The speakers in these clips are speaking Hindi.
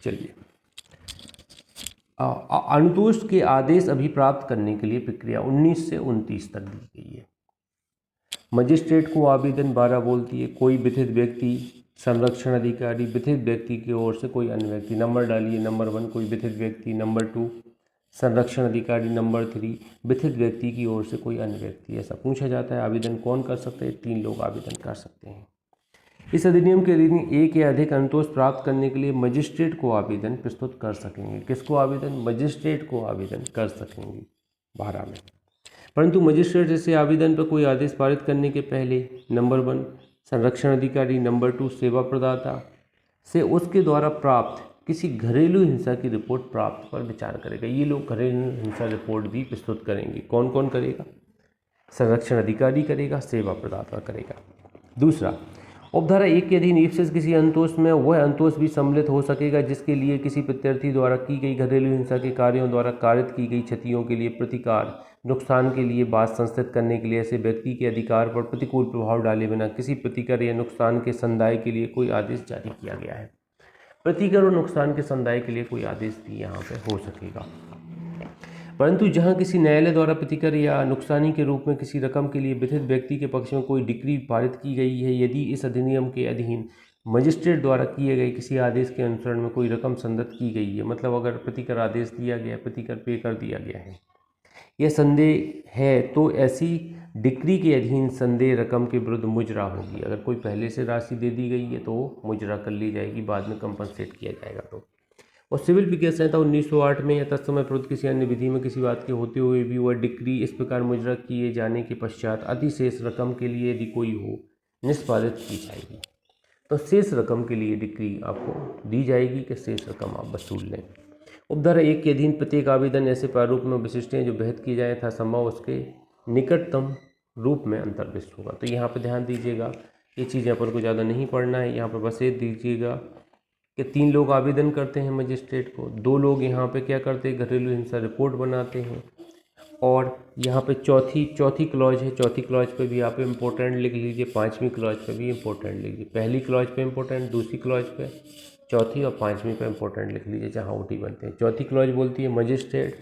चलिए, अनुतोष के आदेश अभिप्राप्त करने के लिए प्रक्रिया 19 से 29 तक दी गई है। मजिस्ट्रेट को आवेदन 12 बोलती है, कोई विधित व्यक्ति, संरक्षण अधिकारी, विधित व्यक्ति की ओर से कोई अन्य व्यक्ति। नंबर डालिए, नंबर 1 कोई विधित व्यक्ति, नंबर 2 संरक्षण अधिकारी, नंबर 3 विधित व्यक्ति की ओर से कोई अन्य व्यक्ति। ऐसा पूछा जाता है आवेदन कौन कर सकते हैं? 3 लोग आवेदन कर सकते हैं। इस अधिनियम के अधीन एक या अधिक अनुतोष प्राप्त करने के लिए मजिस्ट्रेट को आवेदन प्रस्तुत कर सकेंगे। किसको आवेदन? मजिस्ट्रेट को आवेदन कर सकेंगे 12 में। परंतु मजिस्ट्रेट ऐसे आवेदन पर कोई आदेश पारित करने के पहले नंबर 1 संरक्षण अधिकारी, नंबर 2 सेवा प्रदाता से उसके द्वारा प्राप्त किसी घरेलू हिंसा की रिपोर्ट प्राप्त पर विचार करेगा। ये लोग घरेलू हिंसा रिपोर्ट भी प्रस्तुत करेंगे। कौन कौन करेगा? संरक्षण अधिकारी करेगा, सेवा प्रदाता करेगा। दूसरा, उपधारा 1 के अधीन ईप्सिस किसी अनुतोष में वह अनुतोष भी सम्मिलित हो सकेगा जिसके लिए किसी प्रत्यार्थी द्वारा की गई घरेलू हिंसा के कार्यों द्वारा कारित की गई क्षतियों के लिए प्रतिकार, नुकसान के लिए बात संस्थित करने के लिए ऐसे व्यक्ति के अधिकार पर प्रतिकूल प्रभाव डाले बिना किसी प्रतिकर या नुकसान के संदाय के लिए कोई आदेश जारी किया गया है। प्रतिकर और नुकसान के संदाय के लिए कोई आदेश भी यहाँ पे हो सकेगा। परंतु जहाँ किसी न्यायालय द्वारा प्रतिकर या नुकसानी के रूप में किसी रकम के लिए विधित व्यक्ति के पक्ष में कोई डिक्री पारित की गई है, यदि इस अधिनियम के अधीन मजिस्ट्रेट द्वारा किए गए किसी आदेश के अनुसरण में कोई रकम संदत की गई है, मतलब अगर प्रतिकर आदेश दिया गया, प्रतिकर पे कर दिया गया है, यह संदेह है तो ऐसी डिक्री के अधीन संदेह रकम के विरुद्ध मुजरा होगी। अगर कोई पहले से राशि दे दी गई है तो मुजरा कर ली जाएगी, बाद में कंपनसेट किया जाएगा। तो और सिविल विज्ञान संहिता 1908 में या तत्समय प्रयुक्त किसी अन्य विधि में किसी बात के होते हुए भी वह डिक्री इस प्रकार मुजरा किए जाने के पश्चात अधिशेष रकम के लिए यदि कोई हो निष्पादित की जाएगी। तो शेष रकम के लिए डिक्री आपको दी जाएगी कि शेष रकम आप वसूल लें। उपधारा 1 के अधीन प्रत्येक आवेदन ऐसे प्रारूप में विशिष्ट हैं जो बहत की जाए था संभव उसके निकटतम रूप में अंतर्विष्ट होगा। तो यहाँ पर ध्यान दीजिएगा, ये चीज़ें अपन को ज़्यादा नहीं पढ़ना है। यहाँ पर बस ये दीजिएगा कि 3 लोग आवेदन करते हैं मजिस्ट्रेट को, 2 लोग यहाँ पे क्या करते हैं? घरेलू हिंसा रिपोर्ट बनाते हैं। और यहाँ पे चौथी क्लॉज है, चौथी क्लॉज पे भी आप इम्पोर्टेंट लिख लीजिए, 5वीं क्लॉज पे भी इम्पोर्टेंट लिख लीजिए। पहली क्लॉज पे इम्पोर्टेंट, दूसरी क्लॉज पे, चौथी और 5वीं पे इम्पोर्टेंट लिख लीजिए जहाँ ओटी बनते हैं। चौथी क्लॉज बोलती है मजिस्ट्रेट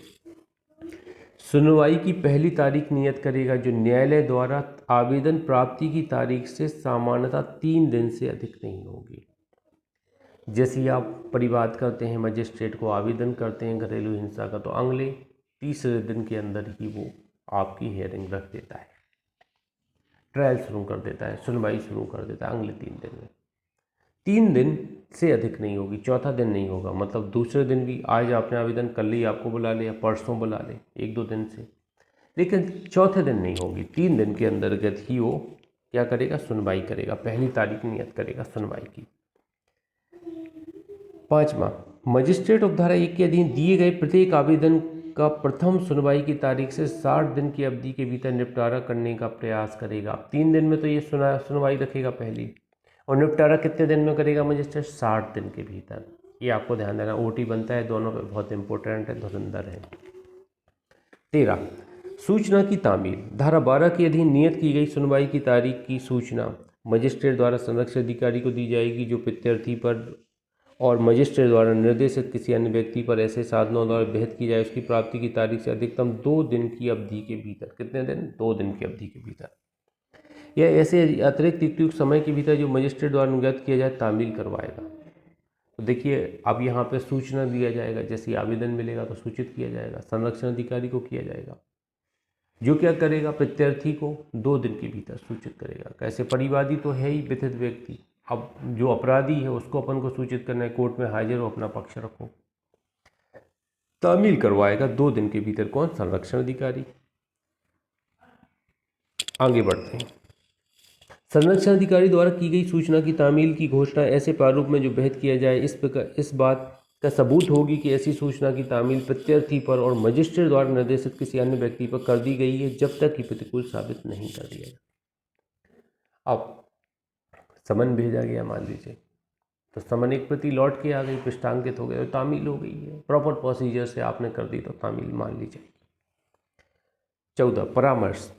सुनवाई की पहली तारीख नियत करेगा जो न्यायालय द्वारा आवेदन प्राप्ति की तारीख से सामान्यतः 3 दिन से अधिक नहीं होगी। जैसे ही आप परिवाद करते हैं, मजिस्ट्रेट को आवेदन करते हैं घरेलू हिंसा का, तो अगले तीसरे दिन के अंदर ही वो आपकी हियरिंग रख देता है, ट्रायल शुरू कर देता है, सुनवाई शुरू कर देता है अगले 3 दिन में। 3 दिन से अधिक नहीं होगी, चौथा दिन नहीं होगा। मतलब दूसरे दिन भी आज आपने आवेदन कर लिया, आपको बुला लिया, परसों बुला ले 1-2 दिन से, लेकिन चौथे दिन नहीं होगी। 3 दिन के अंतर्गत ही वो क्या करेगा? सुनवाई करेगा, पहली तारीख नियत करेगा सुनवाई की। 5वां, मजिस्ट्रेट उपधारा 1 के अधीन दिए गए प्रत्येक आवेदन का प्रथम सुनवाई की तारीख से 60 दिन की अवधि के भीतर निपटारा करने का प्रयास करेगा। 3 दिन में तो ये सुनवाई रखेगा पहली, और निपटारा कितने दिन में करेगा मजिस्ट्रेट? 60 दिन के भीतर। ये आपको ध्यान देना, ओटी बनता है दोनों पे, बहुत इंपॉर्टेंट है, धुरंधर है। 13, सूचना की तामील। धारा 12 के अधीन नियत की गई सुनवाई की तारीख की सूचना मजिस्ट्रेट द्वारा संरक्षण अधिकारी को दी जाएगी जो प्रत्यार्थी पर और मजिस्ट्रेट द्वारा निर्देशित किसी अन्य व्यक्ति पर ऐसे साधनों द्वारा विहित की जाए उसकी प्राप्ति की तारीख से अधिकतम 2 दिन की अवधि के भीतर। कितने दिन? 2 दिन की अवधि के भीतर, या ऐसे अतिरिक्त उपयुक्त समय के भीतर जो मजिस्ट्रेट द्वारा निर्गत किया जाए तामील करवाएगा। तो देखिए, अब यहाँ पे सूचना दिया जाएगा, जैसे आवेदन मिलेगा तो सूचित किया जाएगा, संरक्षण अधिकारी को किया जाएगा, जो क्या करेगा? प्रत्यार्थी को 2 दिन के भीतर सूचित करेगा। कैसे? परिवादी तो है ही विधित व्यक्ति, अब जो अपराधी है उसको अपन को सूचित करना है, कोर्ट में हाजिर हो, अपना पक्ष रखो। तामील करवाएगा 2 दिन के भीतर कौन? संरक्षण अधिकारी। आगे बढ़ते हैं। संरक्षण अधिकारी द्वारा की गई सूचना की तामील की घोषणा ऐसे प्रारूप में जो बहत किया जाए इस बात का सबूत होगी कि ऐसी सूचना की तामील प्रत्यार्थी पर और मजिस्ट्रेट द्वारा निर्देशित किसी अन्य व्यक्ति पर कर दी गई है जब तक कि प्रतिकूल साबित नहीं कर दिया जाए। अब समन भेजा गया मान लीजिए, तो समन एक प्रति लौट के आ गई, पृष्ठांकित हो गया, तो तामील हो गई है, प्रॉपर प्रोसीजर से आपने कर दी तो तामील मान ली जाएगी। 14, परामर्श।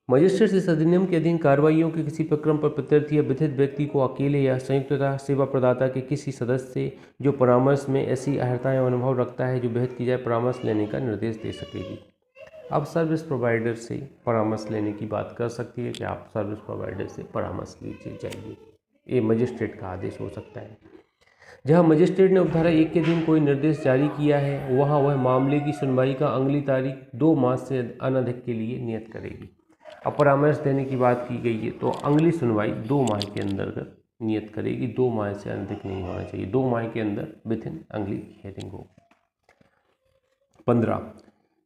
मजिस्ट्रेट इस अधिनियम के अधीन कार्रवाइयों के किसी प्रक्रम पर प्रत्यर्थी या विथित व्यक्ति को अकेले या संयुक्ततः सेवा प्रदाता के किसी सदस्य से जो परामर्श में ऐसी अहर्ता या अनुभव रखता है जो विहित की जाए परामर्श लेने का निर्देश दे सकेगी। अब सर्विस प्रोवाइडर से परामर्श लेने की बात कर सकती है कि आप सर्विस प्रोवाइडर से परामर्श लीजिए जाइए। ये मजिस्ट्रेट का आदेश हो सकता है। जहां मजिस्ट्रेट ने उपधारा 1 के अधीन कोई निर्देश जारी किया है वहां वह मामले की सुनवाई का अगली तारीख 2 माह से अनधिक के लिए नियत करेगी। अब परामर्श देने की बात की गई है तो अगली सुनवाई 2 माह के अंतर्गत नियत करेगी। 2 माह से अधिक नहीं होना चाहिए। 2 माह के अंदर विद इन अगली हियरिंग हो। 15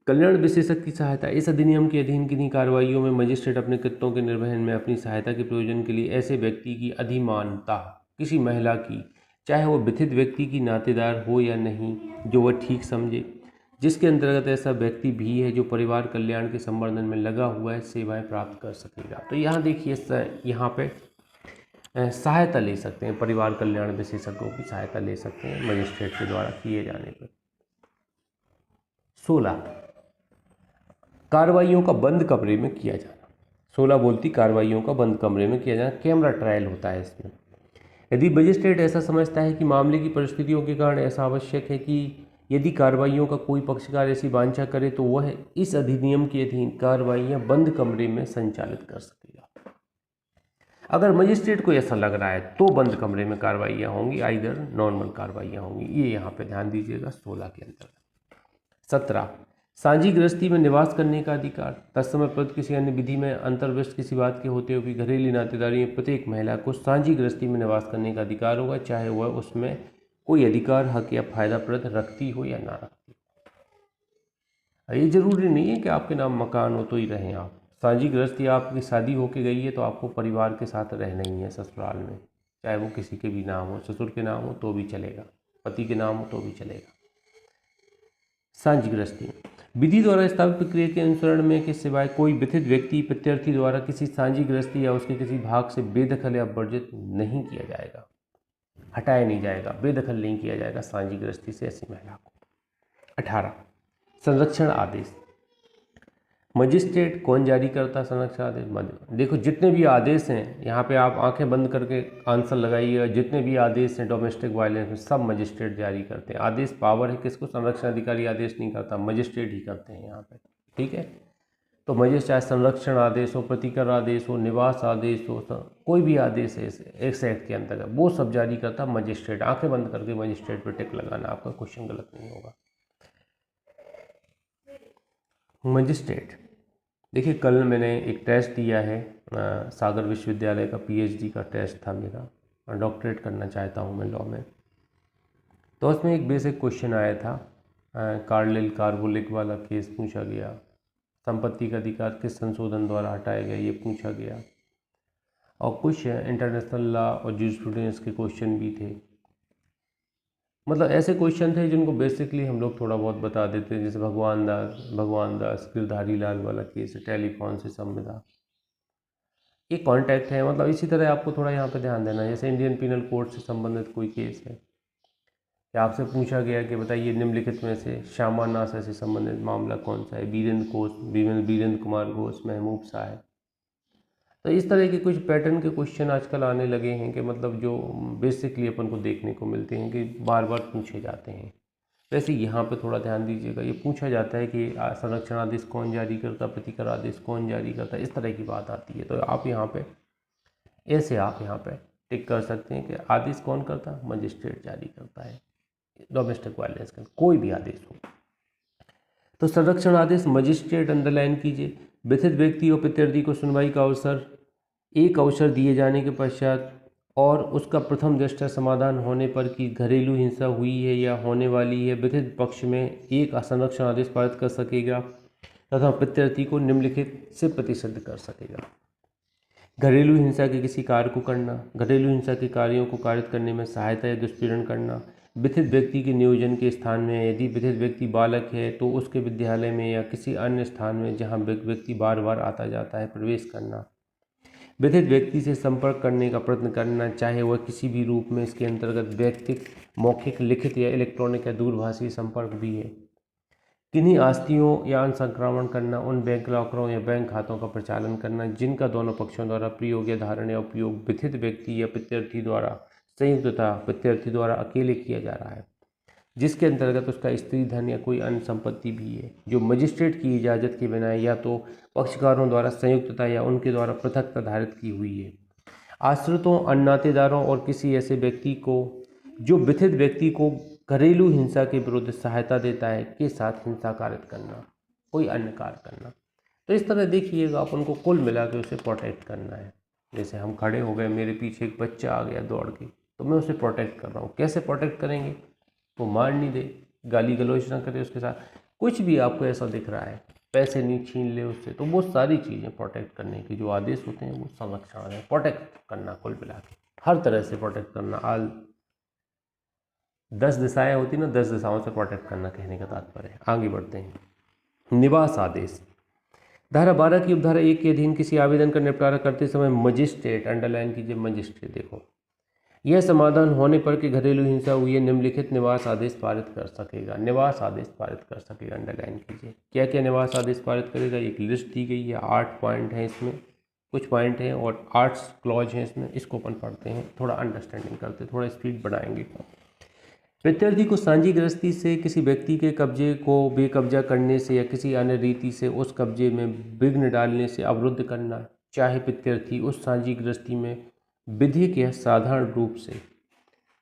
कल्याण विशेषज्ञ की सहायता। इस अधिनियम के अधीन किन्हीं कार्रवाइयों में मजिस्ट्रेट अपने कृत्यों के निर्वहन में अपनी सहायता के प्रयोजन के लिए ऐसे व्यक्ति की अधिमानता किसी महिला की, चाहे वह विथित व्यक्ति की नातेदार हो या नहीं, जो वह ठीक समझे, जिसके अंतर्गत ऐसा व्यक्ति भी है जो परिवार कल्याण के संवर्धन में लगा हुआ है, सेवाएं प्राप्त कर सकेगा। तो यहाँ देखिए यहाँ पे सहायता ले सकते हैं, परिवार कल्याण विशेषज्ञों की सहायता ले सकते हैं मजिस्ट्रेट के द्वारा किए जाने पर। 16 कार्रवाइयों का बंद कमरे में किया जाना। 16 बोलती कार्रवाइयों का बंद कमरे में किया जाना। कैमरा ट्रायल होता है इसमें। यदि मजिस्ट्रेट ऐसा समझता है कि मामले की परिस्थितियों के कारण ऐसा आवश्यक है कि यदि कार्रवाइयों का कोई पक्षकार ऐसी वांछा करे तो वह इस अधिनियम के अधीन कार्रवाइयां बंद कमरे में संचालित कर सकेगा। अगर मजिस्ट्रेट को ऐसा लग रहा है तो बंद कमरे में कार्रवाइयां होंगी, आइदर नॉर्मल कार्रवाइयां होंगी। ये यहाँ पे ध्यान दीजिएगा 16 के अंतर्गत। 17 साझी गृहस्थी में निवास करने का अधिकार। तत्समय प्रद किसी अन्य विधि में अंतर्वृष्ट किसी बात के होते हुए भी घरेलू नातेदारी में प्रत्येक महिला को साझी गृहस्थी में निवास करने का अधिकार होगा, चाहे वह उसमें कोई अधिकार, हक या फायदाप्रद रखती हो या ना रखती हो। ये जरूरी नहीं है कि आपके नाम मकान हो तो ही रहें आप। साझी गृहस्थी, आपकी शादी होके गई है तो आपको परिवार के साथ रहना ही है ससुराल में, चाहे वो किसी के भी नाम हो, ससुर के नाम हो तो भी चलेगा, पति के नाम हो तो भी चलेगा। साझी गृहस्थी विधि द्वारा स्थापित प्रक्रिया के अनुसरण में के सिवाय कोई विथित व्यक्ति प्रत्यर्थी द्वारा किसी साझी गृहस्थी या उसके किसी भाग से बेदखल या वर्जित नहीं किया जाएगा, हटाया नहीं जाएगा, बेदखल नहीं किया जाएगा साझी गृहस्थी से ऐसी महिला को। 18 संरक्षण आदेश। मजिस्ट्रेट कौन जारी करता है संरक्षण आदेश? देखो जितने भी आदेश हैं यहाँ पे आप आंखें बंद करके आंसर लगाइएगा। जितने भी आदेश हैं डोमेस्टिक वायलेंस में सब मजिस्ट्रेट जारी करते हैं। आदेश पावर है किसको? संरक्षण अधिकारी आदेश नहीं करता, मजिस्ट्रेट ही करते हैं यहाँ पे। ठीक है, तो मजिस्ट्रेट चाहे संरक्षण आदेश हो, प्रतिकर आदेश हो, निवास आदेश हो, कोई भी आदेश है इस एक्ट के अंतर्गत वो सब जारी करता मजिस्ट्रेट। आंखें बंद करके मजिस्ट्रेट पर टिक लगाना, आपका क्वेश्चन गलत नहीं होगा। मजिस्ट्रेट देखिए, कल मैंने एक टेस्ट दिया है सागर विश्वविद्यालय का, पीएचडी का टेस्ट था मेरा, और डॉक्टरेट करना चाहता हूँ मैं लॉ में। तो उसमें एक बेसिक क्वेश्चन आया था, कार्लिल कार्बोलिक वाला केस पूछा गया, संपत्ति का अधिकार किस संशोधन द्वारा हटाया गया ये पूछा गया, और कुछ इंटरनेशनल लॉ और जूरिस्प्रूडेंस के क्वेश्चन भी थे। मतलब ऐसे क्वेश्चन थे जिनको बेसिकली हम लोग थोड़ा बहुत बता देते हैं, जैसे भगवान दास गिरधारी लाल वाला केस है, टेलीफोन से संविदा, ये कॉन्टैक्ट है। मतलब इसी तरह आपको थोड़ा यहाँ पे ध्यान देना है। जैसे इंडियन पिनल कोड से संबंधित कोई केस है कि आपसे पूछा गया कि बताइए निम्नलिखित में से श्यामा नासा से संबंधित मामला कौन सा है? वीरेंद्र कुमार घोष, महबूब शाह है। तो इस तरह के कुछ पैटर्न के क्वेश्चन आजकल आने लगे हैं कि मतलब जो बेसिकली अपन को देखने को मिलते हैं कि बार बार पूछे जाते हैं। वैसे यहाँ पे थोड़ा ध्यान दीजिएगा, ये पूछा जाता है कि संरक्षण आदेश कौन जारी करता, प्रतिकर आदेश कौन जारी करता, इस तरह की बात आती है। तो आप यहाँ पे ऐसे आप यहाँ पे टिक कर सकते हैं कि आदेश कौन करता? मजिस्ट्रेट जारी करता है, डोमेस्टिक वायलेंस का कोई भी आदेश हो। तो संरक्षण आदेश मजिस्ट्रेट अंडरलाइन कीजिए। विथित व्यक्ति और प्रत्यर्थी को सुनवाई का एक अवसर दिए जाने के पश्चात और उसका प्रथम दृष्टया समाधान होने पर कि घरेलू हिंसा हुई है या होने वाली है, विथित पक्ष में एक संरक्षण आदेश पारित कर सकेगा तथा प्रत्यर्थी को निम्नलिखित से प्रतिसिद्ध कर सकेगा। घरेलू हिंसा के किसी कार्य को करना, घरेलू हिंसा के कार्यों को कारित करने में सहायता या दुष्पीड़न करना, विथित व्यक्ति के नियोजन के स्थान में यदि विथित व्यक्ति बालक है तो उसके विद्यालय में या किसी अन्य स्थान में जहां व्यक्ति बार बार आता जाता है प्रवेश करना, विथित व्यक्ति से संपर्क करने का प्रयत्न करना, चाहे वह किसी भी रूप में इसके अंतर्गत व्यक्तिक, मौखिक, लिखित या इलेक्ट्रॉनिक या दूरभाषी संपर्क भी है। किन्हीं आस्तियों या अंसंक्रमण करना, उन बैंक लॉकरों या बैंक खातों का प्रचालन करना जिनका दोनों पक्षों द्वारा प्रयोग या धारण या उपयोग विथित व्यक्ति या प्रत्यर्थी द्वारा संयुक्त तथा प्रत्यर्थी द्वारा अकेले किया जा रहा है, जिसके अंतर्गत उसका स्त्री धन या कोई अन्य संपत्ति भी है, जो मजिस्ट्रेट की इजाज़त के बिना या तो पक्षकारों द्वारा संयुक्तता या उनके द्वारा पृथक धारित की हुई है। आश्रितों, अन्नातेदारों और किसी ऐसे व्यक्ति को जो विथित व्यक्ति को घरेलू हिंसा के विरुद्ध सहायता देता है के साथ हिंसा कारित करना, कोई अन्य कार्य करना। तो इस तरह देखिएगा अपन को कुल मिला के उसे प्रोटेक्ट करना है। जैसे हम खड़े हो गए, मेरे पीछे एक बच्चा आ गया दौड़ के, तो मैं उसे प्रोटेक्ट कर रहा हूँ। कैसे प्रोटेक्ट करेंगे? वो मार नहीं दे, गाली गलौज ना करे उसके साथ, कुछ भी आपको ऐसा दिख रहा है, पैसे नहीं छीन ले उससे, तो वो सारी चीज़ें प्रोटेक्ट करने के जो आदेश होते हैं वो संरक्षण है, प्रोटेक्ट करना, कुल मिला के हर तरह से प्रोटेक्ट करना। 10 दिशाएं होती ना, 10 दिशाओं से प्रोटेक्ट करना कहने का तात्पर्य है। आगे बढ़ते हैं। निवास आदेश, धारा 12 की उपधारा 1 के अधीन किसी आवेदन का निपटारा करते समय मजिस्ट्रेट, अंडरलाइन कीजिए मजिस्ट्रेट, देखो, यह समाधान होने पर कि घरेलू हिंसा हुई है, निम्नलिखित निवास आदेश पारित कर सकेगा। निवास आदेश पारित कर सकेगा, अंडरलाइन कीजिए। क्या क्या निवास आदेश पारित करेगा? एक लिस्ट दी गई है, 8 पॉइंट हैं इसमें, कुछ पॉइंट हैं और 8 क्लॉज हैं इसमें। इसको अपन पढ़ते हैं, थोड़ा अंडरस्टैंडिंग करते हैं, थोड़ा स्पीड बढ़ाएंगे। प्रत्यर्थी को सांझी गृहस्थी से किसी व्यक्ति के कब्जे को बेकब्जा करने से या किसी अन्य रीति से उस कब्जे में विघ्न डालने से अवरुद्ध करना, चाहे प्रत्यर्थी उस सांझी गृहस्थी में विधिक या साधारण रूप से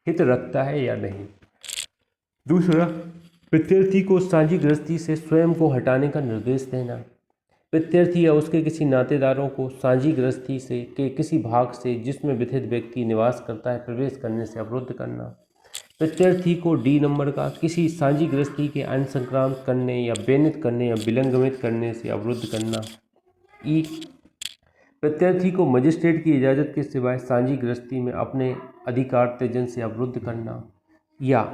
हित रखता है या नहीं। दूसरा, प्रत्यर्थी को सांझी गृहस्थी से स्वयं को हटाने का निर्देश देना, प्रत्यर्थी या उसके किसी नातेदारों को सांझी गृहस्थी से के किसी भाग से जिसमें विथित व्यक्ति निवास करता है प्रवेश करने से अवरुद्ध करना, प्रत्यर्थी को डी नंबर का किसी सांझी गृहस्थी के अंसंक्रांत करने या बेनित करने या विलंगमित करने से अवरुद्ध करना। ई, प्रत्यर्थी को मजिस्ट्रेट की इजाज़त के सिवाय सांझी गृहस्थी में अपने अधिकार त्यजन से अवरुद्ध करना। या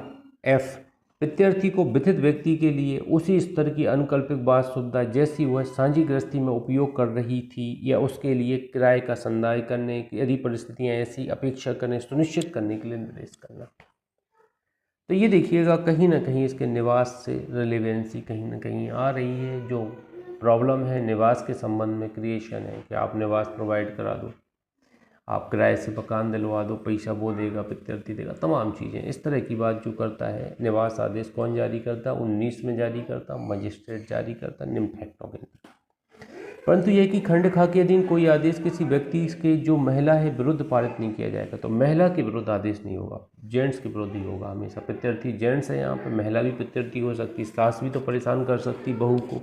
एफ, प्रत्यर्थी को विथित व्यक्ति के लिए उसी स्तर की अनुकल्पित बात सुविधा जैसी वह सांझी गृहस्थी में उपयोग कर रही थी या उसके लिए किराए का संदाय करने की यदि परिस्थितियां ऐसी अपेक्षा करने सुनिश्चित करने के लिए निर्देश करना। तो ये देखिएगा कहीं ना कहीं इसके निवास से रिलेवेंसी कहीं ना कहीं आ रही है। जो प्रॉब्लम है निवास के संबंध में क्रिएशन है कि आप निवास प्रोवाइड करा दो, आप किराए से मकान दिलवा दो, पैसा वो देगा, प्रत्यर्थी देगा, तमाम चीज़ें इस तरह की बात जो करता है। निवास आदेश कौन जारी करता? 19 में जारी करता, मजिस्ट्रेट जारी करता निम्न फैक्टों के अंदर। परंतु यह कि खंड खा के अधीन कोई आदेश किसी व्यक्ति के जो महिला है विरुद्ध पारित नहीं किया जाएगा। तो महिला के विरुद्ध आदेश नहीं होगा, जेंट्स के विरुद्ध ही होगा हमेशा। प्रत्यर्थी जेंट्स है यहाँ पे, महिला भी प्रत्यर्थी हो सकती, सास भी तो परेशान कर सकती बहू को,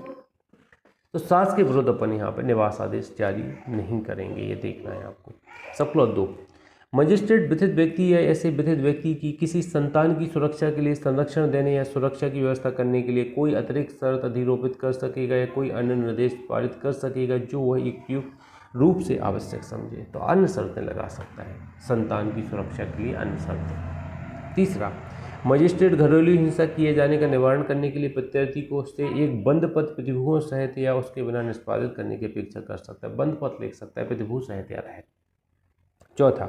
तो सास के विरुद्ध अपन यहाँ पे निवास आदेश जारी नहीं करेंगे, ये देखना है आपको। सब क्लॉज 2, मजिस्ट्रेट विथित व्यक्ति या ऐसे विथित व्यक्ति की किसी संतान की सुरक्षा के लिए संरक्षण देने या सुरक्षा की व्यवस्था करने के लिए कोई अतिरिक्त शर्त अधिरोपित कर सकेगा या कोई अन्य निर्देश पारित कर सकेगा जो वह उपयुक्त रूप से आवश्यक समझे। तो अन्य शर्तें लगा सकता है संतान की सुरक्षा के लिए, अन्य शर्तें। तीसरा, मजिस्ट्रेट घरेलू हिंसा किए जाने का निवारण करने के लिए प्रत्यर्थी को उससे एक बंद पत्र प्रतिभूओं सहित या उसके बिना निष्पादित करने की अपेक्षा कर सकता है। बंद पत्र लिख सकता है प्रतिभू सहित या रहित। चौथा,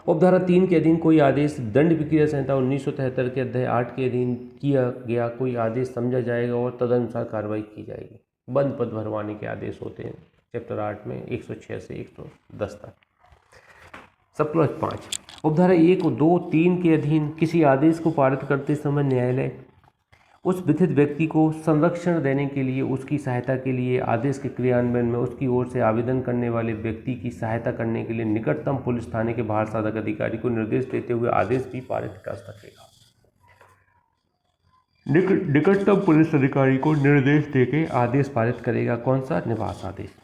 उपधारा 3 के अधीन कोई आदेश दंड प्रक्रिया संहिता 1973 के अध्याय 8 के अधीन किया गया कोई आदेश समझा जाएगा और तदनुसार कार्रवाई की जाएगी। बंद पद भरवाने के आदेश होते हैं चैप्टर 8 में 106 से 110 तक। सब क्लॉज 5, उपधारा 1, 2, 3 के अधीन किसी आदेश को पारित करते समय न्यायालय उस विथित व्यक्ति को संरक्षण देने के लिए उसकी सहायता के लिए आदेश के क्रियान्वयन में उसकी ओर से आवेदन करने वाले व्यक्ति की सहायता करने के लिए निकटतम पुलिस थाने के बाहर साधक अधिकारी को निर्देश देते हुए आदेश भी पारित कर सकेगा। निकटतम पुलिस अधिकारी को निर्देश देके आदेश पारित करेगा। कौन सा? निवास आदेश।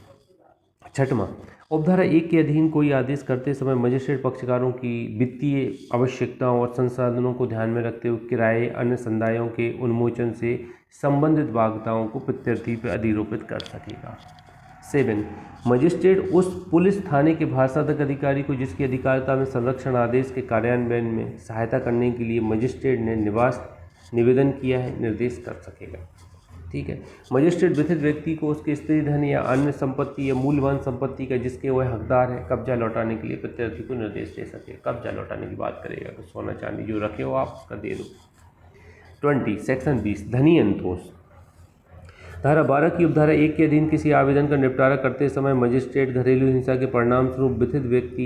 छठवां, उपधारा 1 के अधीन कोई आदेश करते समय मजिस्ट्रेट पक्षकारों की वित्तीय आवश्यकताओं और संसाधनों को ध्यान में रखते हुए किराए अन्य संदायों के उन्मोचन से संबंधित बाध्यताओं को प्रत्यर्थी पर अधिरोपित कर सकेगा। 7, मजिस्ट्रेट उस पुलिस थाने के भाषातक अधिकारी को जिसकी अधिकारिता में संरक्षण आदेश के कार्यान्वयन में सहायता करने के लिए मजिस्ट्रेट ने निवास निवेदन किया है निर्देश कर सकेगा। ठीक है, मजिस्ट्रेट विथित व्यक्ति को उसके स्त्री धन या अन्य संपत्ति या मूल्यवान संपत्ति का जिसके वह हकदार है कब्जा लौटाने के लिए प्रत्यर्थी को निर्देश दे सके। कब्जा लौटाने की बात करेगा तो सोना चांदी जो रखे हो आप उसका दे दो। 20, सेक्शन 20, धनी अंतोष। धारा 12 की उपधारा 1 के अधीन किसी आवेदन का निपटारा करते समय मजिस्ट्रेट घरेलू हिंसा के परिणाम स्वरूप विथित व्यक्ति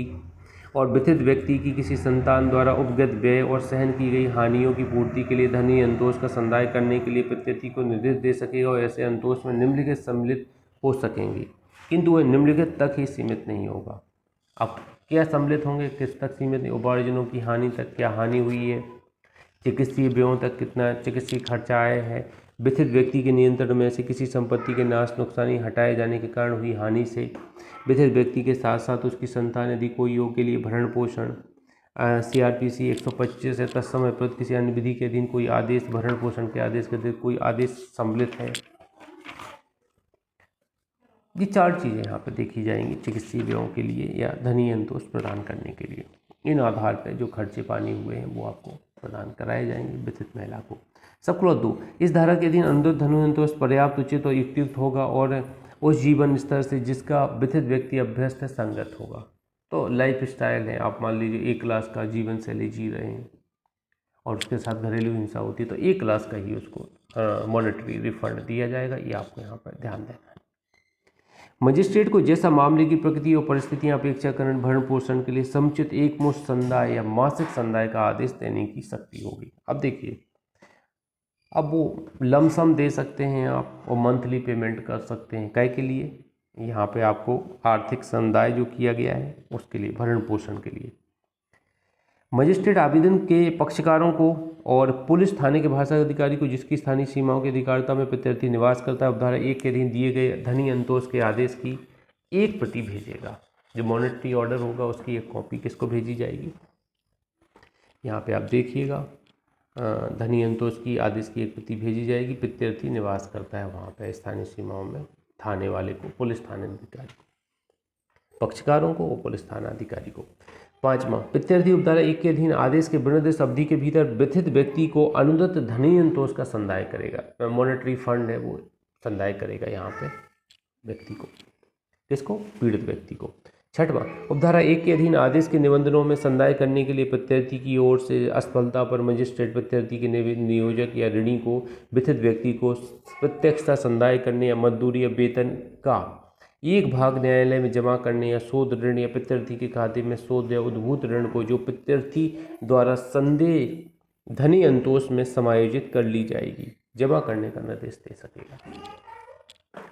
और विथित व्यक्ति की किसी संतान द्वारा उपगत व्यय और सहन की गई हानियों की पूर्ति के लिए धनी अंतोष का संदाय करने के लिए प्रत्यर्थी को निर्देश दे सकेगा और ऐसे अंतोष में निम्नलिखित सम्मिलित हो सकेंगे, किंतु वह निम्नलिखित तक ही सीमित नहीं होगा। अब क्या सम्मिलित होंगे, किस तक सीमित नहीं? उपार्जनों की हानि तक, क्या हानि हुई है, चिकित्सीय व्ययों तक कितना चिकित्सीय खर्चा आया है, विथित व्यक्ति के नियंत्रण में से किसी संपत्ति के नाश नुकसानी हटाए जाने के कारण हुई हानि से विथित व्यक्ति के साथ साथ उसकी संतान यदि कोई योग के लिए भरण पोषण CRPC 125 है तत्समय प्रयुक्त किसी अन्य विधि के अधीन कोई आदेश, भरण पोषण के आदेश के अधीन कोई आदेश सम्मिलित है। ये 4 चीज़ें यहाँ पर देखी जाएंगी चिकित्सीय व्ययों के लिए या धनी अंतोष प्रदान करने के लिए। इन आधार पर जो खर्चे पानी हुए हैं वो आपको प्रदान कराए जाएंगे विथित महिला को। सब क्लॉज 2, इस धारा के अधीन अनुदत्त धनु अंतोष पर्याप्त, उचित और युक्तियुक्त होगा और उस जीवन स्तर से जिसका विथित व्यक्ति अभ्यस्त है संगत होगा। तो लाइफ स्टाइल है, आप मान लीजिए एक क्लास का जीवन शैली जी रहे हैं और उसके साथ घरेलू हिंसा होती है तो एक क्लास का ही उसको मॉनेटरी रिफंड दिया जाएगा, ये आपको यहाँ पर ध्यान देना है। मजिस्ट्रेट को जैसा मामले की प्रकृति और परिस्थितियां अपेक्षाकरण भरण पोषण के लिए समुचित एकमुश्त संदाय या मासिक संदाय का आदेश देने की शक्ति होगी। अब देखिए, अब वो लमसम दे सकते हैं आप और मंथली पेमेंट कर सकते हैं। काय के लिए? यहाँ पे आपको आर्थिक संदाय जो किया गया है उसके लिए, भरण पोषण के लिए। मजिस्ट्रेट आवेदन के पक्षकारों को और पुलिस थाने के भाषा अधिकारी को जिसकी स्थानीय सीमाओं की अधिकारिता में प्रत्यर्थी निवास करता है उपधारा 1 के अधीन दिए गए धनी अंतोष के आदेश की एक प्रति भेजेगा। जो मॉनेटरी ऑर्डर होगा उसकी एक कॉपी किसको भेजी जाएगी? यहाँ पे आप देखिएगा, धनी अंतोष की आदेश की एक प्रति भेजी जाएगी। प्रत्यर्थी निवास करता है वहाँ पे स्थानीय सीमाओं में, थाने वाले को, पुलिस थाना अधिकारी को, पक्षकारों को और पुलिस थाना अधिकारी को। 5वां, प्रत्यर्थी उपधारा 1 के अधीन आदेश के विनिर्दिष्ट अवधि के भीतर विथित व्यक्ति को अनुदत्त धनी अंतोष का संदाय करेगा। मॉनेटरी फंड है वो संदाय करेगा यहाँ पे व्यक्ति को। किसको? पीड़ित व्यक्ति को। 6वां, उपधारा 1 के अधीन आदेश के निबंधनों में संदाय करने के लिए प्रत्यर्थी की ओर से असफलता पर मजिस्ट्रेट प्रत्यर्थी के नियोजक या ऋणी को विथित व्यक्ति को प्रत्यक्षता संदाय करने या मजदूरी या वेतन का एक भाग न्यायालय में जमा करने या शोध ऋण या प्रत्यर्थी के खाते में शोध या उद्भूत ऋण को जो प्रत्यर्थी द्वारा संदेह धनी अंतोष में समायोजित कर ली जाएगी, जमा करने का निर्देश दे सकेगा।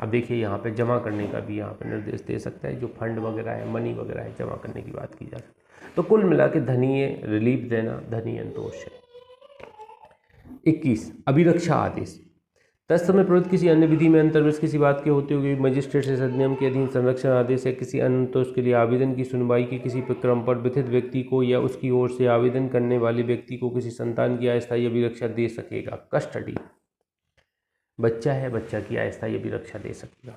अब देखिए, यहाँ पे जमा करने का भी यहाँ पे निर्देश दे सकता है। जो फंड वगैरह है, मनी वगैरह है, जमा करने की बात की जा सकती है। तो कुल मिला के धनीय रिलीफ देना धनी अंतोष है। 21, अभिरक्षा आदेश। तत्समय प्रयुक्त किसी अन्य विधि में अंतर्वश किसी बात के होते हुए मजिस्ट्रेट से अधिनियम के अधीन संरक्षण आदेश या किसी अन्य अंतोष के लिए आवेदन की सुनवाई के किसी प्रक्रम पर विथित व्यक्ति को या उसकी ओर से आवेदन करने वाले व्यक्ति को किसी संतान की अस्थायी अभिरक्षा दे सकेगा। कस्टडी, बच्चा है, बच्चा की अस्थायी अभिरक्षा दे सकेगा।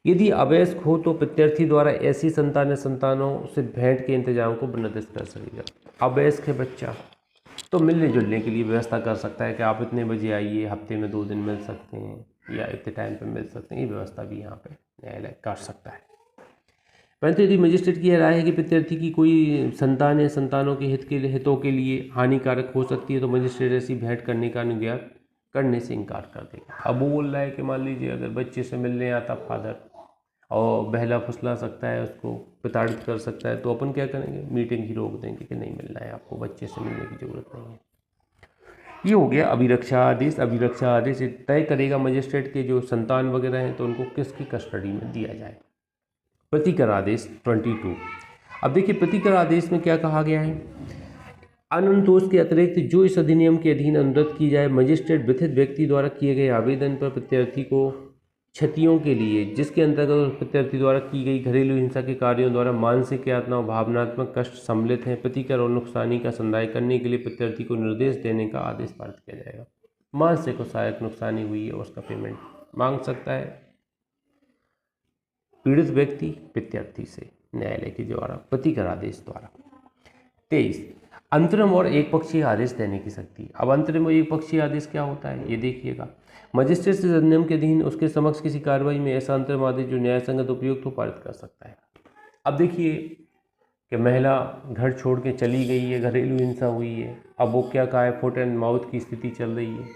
यदि अवयस्क हो तो प्रत्यर्थी द्वारा ऐसी संतान या संतानों से भेंट के इंतजाम को निर्दिष्ट कर सकेगा। अवयस्क है बच्चा तो मिलने जुलने के लिए व्यवस्था कर सकता है कि आप इतने बजे आइए, हफ्ते में 2 दिन मिल सकते हैं या इतने टाइम पे मिल सकते हैं। ये व्यवस्था भी यहाँ पे न्यायालय कर सकता है। परंतु यदि मजिस्ट्रेट की राय है कि प्रत्यर्थी की कोई संतान या संतानों के हितों के लिए हानिकारक हो सकती है तो मजिस्ट्रेट ऐसी भेंट करने का अनुज्ञा करने से इनकार कर देगा। अब वो बोल रहा है कि मान लीजिए अगर बच्चे से मिलने आता फादर और बहला फुसला सकता है, उसको प्रताड़ित कर सकता है, तो अपन क्या करेंगे? मीटिंग ही रोक देंगे कि नहीं मिलना है आपको, बच्चे से मिलने की ज़रूरत नहीं है। ये हो गया अभिरक्षा आदेश। अभिरक्षा आदेश तय करेगा मजिस्ट्रेट के जो संतान वगैरह हैं तो उनको किसकी कस्टडी में दिया जाए। प्रतिकर आदेश 22। अब देखिए, प्रतिकर आदेश में क्या कहा गया है? अनंतोष के अतिरिक्त जो इस अधिनियम के अधीन अनुदत्त की जाए, मजिस्ट्रेट विथित व्यक्ति द्वारा किए गए आवेदन पर प्रत्यर्थी को क्षतियों के लिए जिसके अंतर्गत प्रत्यर्थी द्वारा की गई घरेलू हिंसा के कार्यों द्वारा मानसिक यातना और भावनात्मक कष्ट सम्मिलित हैं, प्रतिकर और नुकसानी का संदाय करने के लिए प्रत्यर्थी को निर्देश देने का आदेश पारित किया जाएगा। मानसिक और सहायक नुकसानी हुई है उसका पेमेंट मांग सकता है पीड़ित व्यक्ति प्रत्यर्थी से न्यायालय के द्वारा प्रतिकर आदेश द्वारा। 23, अंतरिम और एक पक्षीय आदेश देने की शक्ति। अब अंतरिम और एक पक्षीय आदेश क्या होता है ये देखिएगा। मजिस्ट्रेट से अधिनियम के अधीन उसके समक्ष किसी कार्रवाई में ऐसा अंतरिम आदेश जो न्याय संगत उपयुक्त हो पारित कर सकता है। अब देखिए कि महिला घर छोड़ के चली गई है, घरेलू हिंसा हुई है, अब वो क्या कहा है, फुट एंड माउथ की स्थिति चल रही है,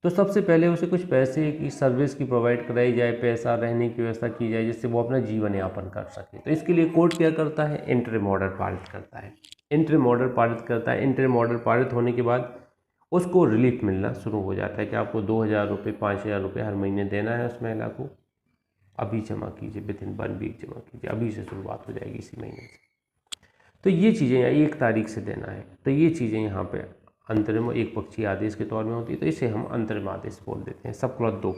तो सबसे पहले उसे कुछ पैसे की सर्विस की प्रोवाइड कराई जाए, पैसा रहने की व्यवस्था की जाए जिससे वो अपना जीवन यापन कर सके। तो इसके लिए कोर्ट क्या करता है, इंटरिम ऑर्डर पारित करता है। इंटरिम ऑर्डर पारित करता है। इंटरिम ऑर्डर पारित होने के बाद उसको रिलीफ मिलना शुरू हो जाता है कि आपको 2,000 रुपये 5,000 रुपये हर महीने देना है उस महिला को, अभी जमा कीजिए, विद इन 1 वीक जमा कीजिए, अभी से शुरुआत हो जाएगी इसी महीने से। तो ये चीज़ें यहाँ 1 तारीख से देना है, तो ये चीज़ें यहाँ पे अंतरिम एक पक्षीय आदेश के तौर में होती है, तो इसे हम अंतरिम आदेश बोल देते हैं। सब क्लॉज 2,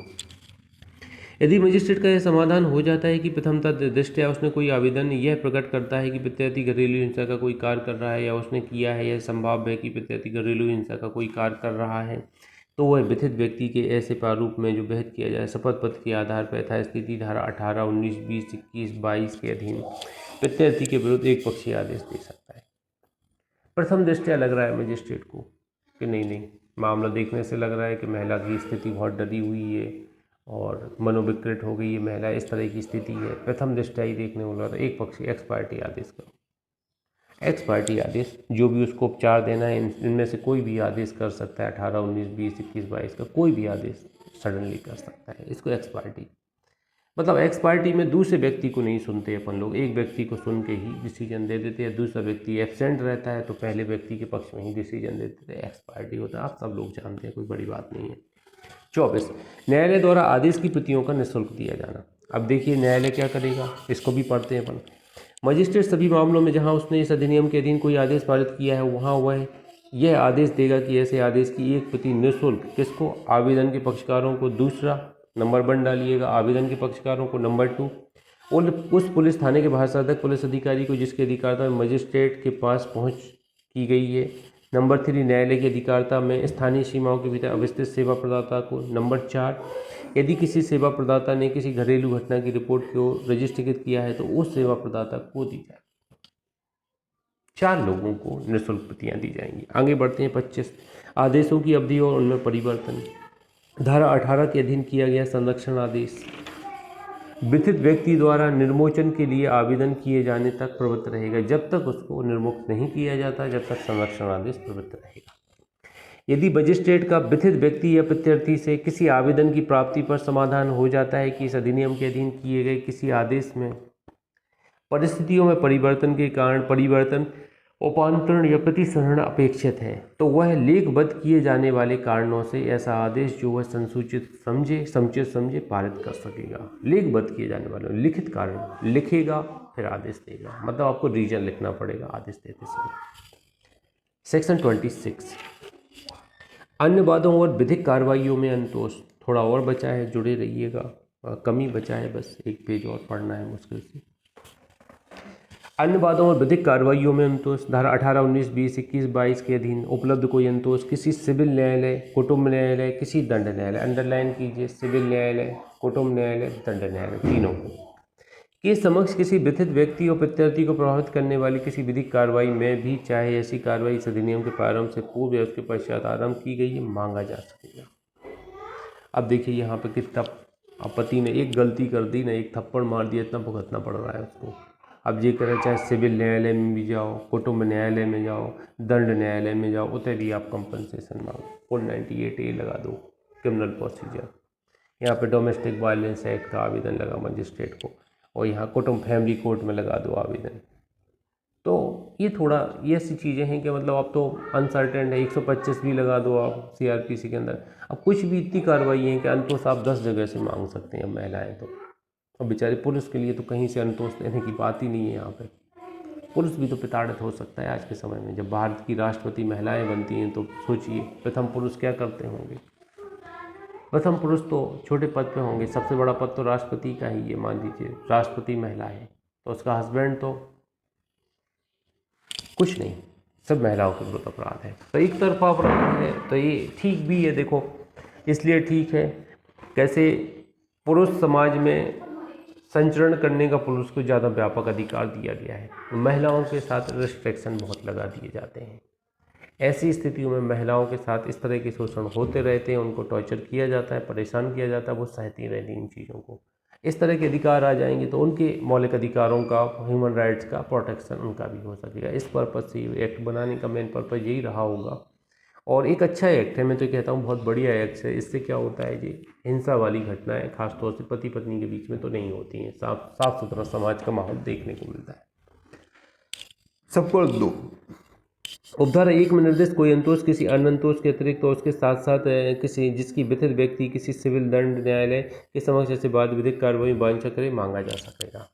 यदि मजिस्ट्रेट का यह समाधान हो जाता है कि प्रथमतः दृष्टया उसने कोई आवेदन यह प्रकट करता है कि प्रत्यार्थी घरेलू हिंसा का कोई कार्य कर रहा है या उसने किया है, यह संभाव्य है कि प्रत्यार्थी घरेलू हिंसा का कोई कार्य कर रहा है, तो वह विथित व्यक्ति के ऐसे प्रारूप में जो विहित किया जाए शपथ पत्र के आधार पर यथास्थिति धारा 18, 19, 20, 21, 22 के अधीन प्रत्यार्थी के विरुद्ध एक पक्षीय आदेश दे सकता है। प्रथम दृष्टया लग रहा है मजिस्ट्रेट को कि नहीं, मामला देखने से लग रहा है कि महिला की स्थिति बहुत डरी हुई है और मनोविकृत हो गई है महिला, इस तरह की स्थिति है। प्रथम दृष्टया ही देखने को लग रहा है, एक पक्षीय एक्स पार्टी आदेश करो। एक्स पार्टी आदेश जो भी उसको उपचार देना है इनमें से कोई भी आदेश कर सकता है, 18, 19, 20, 21, 22 का कोई भी आदेश सडनली कर सकता है। इसको एक्स पार्टी मतलब एक्स पार्टी में दूसरे व्यक्ति को नहीं सुनते अपन लोग, एक व्यक्ति को सुन के ही डिसीजन दे देते हैं। दूसरा व्यक्ति एब्सेंट रहता है तो पहले व्यक्ति के पक्ष में ही डिसीजन देते थे, एक्स पार्टी होता है। आप सब लोग जानते हैं, कोई बड़ी बात नहीं है। 24, न्यायालय द्वारा आदेश की प्रतियों का निःशुल्क दिया जाना। अब देखिए न्यायालय क्या करेगा, इसको भी पढ़ते हैं अपन। मजिस्ट्रेट सभी मामलों में जहां उसने इस अधिनियम के अधीन कोई आदेश पारित किया है वहां वह यह आदेश देगा कि ऐसे आदेश की एक प्रति निःशुल्क किसको, आवेदन के पक्षकारों को, दूसरा नंबर 1 डालिएगा, आवेदन के पक्षकारों को, नंबर 2 और उस पुलिस थाने के भाषाधक पुलिस अधिकारी को जिसके अधिकारता में मजिस्ट्रेट के पास पहुंच की गई है, नंबर 3 न्यायालय की अधिकारता में स्थानीय सीमाओं के भीतर अवस्थित सेवा प्रदाता को, नंबर 4 यदि किसी सेवा प्रदाता ने किसी घरेलू घटना की रिपोर्ट को रजिस्ट्रीकृत किया है तो उस सेवा प्रदाता को दी जाए। 4 लोगों को निःशुल्क प्रतियां दी जाएंगी। आगे बढ़ते हैं। 25, आदेशों की अवधि और उनमें परिवर्तन। धारा 18 के अधीन किया गया संरक्षण आदेश विथित व्यक्ति द्वारा निर्मोचन के लिए आवेदन किए जाने तक प्रवृत्त रहेगा। जब तक उसको निर्मुक्त नहीं किया जाता जब तक संरक्षण आदेश प्रवृत्त रहेगा। यदि मजिस्ट्रेट का विथित व्यक्ति या प्रत्यार्थी से किसी आवेदन की प्राप्ति पर समाधान हो जाता है कि इस अधिनियम के अधीन किए गए किसी आदेश में परिस्थितियों में परिवर्तन के कारण परिवर्तन, उपांतरण या प्रतिसंहरण अपेक्षित है, तो वह लेखबद्ध किए जाने वाले कारणों से ऐसा आदेश जो वह समुचित समझे पारित कर सकेगा। लेखबद्ध किए जाने वाले लिखित कारण लिखेगा फिर आदेश देगा, मतलब आपको रीजन लिखना पड़ेगा आदेश देते समय। सेक्शन 26, अन्य वादों और विधिक कार्रवाइयों में अंतोष। थोड़ा और बचा है, जुड़े रहिएगा, कमी बचा है, बस 1 पेज और पढ़ना है मुश्किल से। अन्य वादों और विधिक कार्रवाइयों में अंतोष। धारा 18, 19, 20, 21, 22 के अधीन उपलब्ध कोई अंतोष किसी सिविल न्यायालय, कुटुंब न्यायालय, किसी दंड न्यायालय, अंडरलाइन कीजिए, सिविल न्यायालय, कुटुंब न्यायालय, दंड न्यायालय, तीनों के समक्ष किसी विथित व्यक्ति और प्रत्यार्थी को प्रभावित करने वाली किसी विधिक कार्रवाई में भी, चाहे ऐसी कार्रवाई इस अधिनियम के प्रारंभ से पूर्व या उसके पश्चात आरंभ की गई है, मांगा जा सकेगा। अब देखिए यहाँ पे कितना पति ने एक गलती कर दी ना, एक थप्पड़ मार दिया, इतना भुगतना पड़ रहा है उसको। अब ये करें चाहे सिविल न्यायालय में भी जाओ, कुटुंब न्यायालय में जाओ, दंड न्यायालय में जाओ, उतने भी आप कंपनसेशन मांगो। 498A लगा दो, क्रिमिनल प्रोसीजर। यहाँ पे डोमेस्टिक वायलेंस एक्ट का आवेदन लगा मजिस्ट्रेट को, और यहाँ कुटुंब फैमिली कोर्ट में लगा दो आवेदन। तो ये थोड़ा ये ऐसी चीज़ें हैं कि मतलब अब तो अनसर्टेन है। 125 भी लगा दो आप CRPC के अंदर। अब कुछ भी इतनी कार्रवाई है कि अंतोष आप 10 जगह से मांग सकते हैं महिलाएँ तो। और बेचारे पुरुष के लिए तो कहीं से अंतोष देने की बात ही नहीं है। यहाँ पे पुरुष भी तो प्रताड़ित हो सकता है आज के समय में। जब भारत की राष्ट्रपति महिलाएं बनती हैं तो सोचिए प्रथम पुरुष क्या करते होंगे। प्रथम पुरुष तो छोटे पद पे होंगे, सबसे बड़ा पद तो राष्ट्रपति का ही है। मान लीजिए राष्ट्रपति महिला है तो उसका हस्बैंड तो कुछ नहीं, सब महिलाओं के विरुद्ध अपराध है। तो एक तरफा अपराध है, तो ये ठीक भी है। देखो इसलिए ठीक है, कैसे पुरुष समाज में संचरण करने का पुरुष को ज़्यादा व्यापक अधिकार दिया गया है, महिलाओं के साथ रिस्ट्रिक्शन बहुत लगा दिए जाते हैं। ऐसी स्थितियों में महिलाओं के साथ इस तरह के शोषण होते रहते हैं, उनको टॉर्चर किया जाता है, परेशान किया जाता है, वो सहती रहती इन चीज़ों को। इस तरह के अधिकार आ जाएंगे तो उनके मौलिक अधिकारों का, ह्यूमन राइट्स का प्रोटेक्शन उनका भी हो सकेगा। इस पर्पज़ से एक्ट बनाने का मेन पर्पज़ यही रहा होगा। और एक अच्छा एक्ट है, मैं तो कहता हूँ बहुत बढ़िया एक्ट है। इससे क्या होता है जी, हिंसा वाली घटनाएं खासतौर से पति पत्नी के बीच में तो नहीं होती हैं, साफ सुथरा समाज का माहौल देखने को मिलता है। सबको दो उपधारा 1 में निर्दिष्ट कोई अंतोष किसी अन्य अंतोष के अतिरिक्त और उसके साथ साथ किसी जिसकी विधित व्यक्ति किसी सिविल दंड न्यायालय के समक्ष ऐसे बाद विधिक कार्रवाई वांछा करे मांगा जा सकेगा।